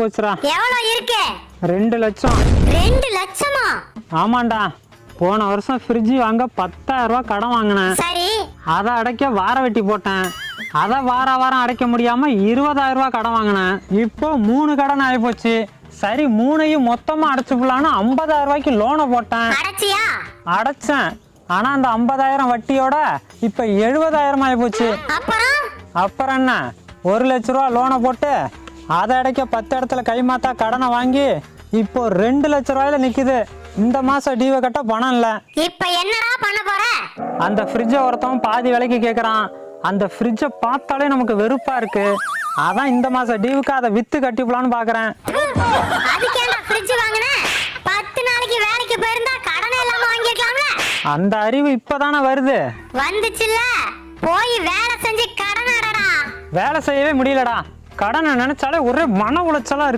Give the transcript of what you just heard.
போச்சுடா. எவ்வளவு இருக்கு? 2 லட்சம். 2 லட்சமா? ஆமாண்டா. போன வருஷம் ஃப்ரிட்ஜ் வாங்க 10,000 ரூபாய் கடன் வாங்கினேன். சரி. அதை அடைக்க வார வெட்டி போட்டேன். அதை வாரம் அடைக்க முடியாம 20,000 ரூபாய் கடன் வாங்கினேன். இப்போ 3 கடன் ஆகி போச்சு. சரி 3ஐயும் மொத்தமா அடைச்சுக்கலான்னு 50,000 ரூபாய்க்கு லோனை போட்டேன். அடைச்சியா? அடைச்சேன். ஆனா அந்த 50,000 வட்டியோட இப்ப 70,000 ஆகி போச்சு. அப்புறம் என்ன, 1 லட்ச ரூபா லோனை போட்டு அதை அடைக்க 10 இடத்துல கைமாத்தா கடனை வாங்கி இப்போ 2 லட்ச ரூபாயில நிக்குது. இந்த மாசம் டியூவை கட்ட பணம் இல்ல. இப்ப என்னடா பண்ண போற? அந்த ஃப்ரிட்ஜை ஒருத்தவன் பாதி விலைக்கு கேக்குறான். அந்த ஃப்ரிட்ஜை பார்த்தாலே நமக்கு வெறுப்பா இருக்கு. அதான் இந்த மாசம் டியூவுக்கு அதை வித்து கட்டிப்பலான்னு பாக்குறேன். அதுக்கேண்டா ஃப்ரிட்ஜ் வாங்குன? 10 நாளைக்கு வேலைக்கு போயிருந்தா கடனே இல்லாம வாங்கிக்கலாம்ல. அந்த அறிவு இப்பதானே வருது. வந்துச்சுல, போய் வேலை செஞ்சு கடன் அடடா. வேலை செய்யவே முடியலடா. கடனை நினைச்சாலே ஒரே மன உளைச்சலா இருக்கு.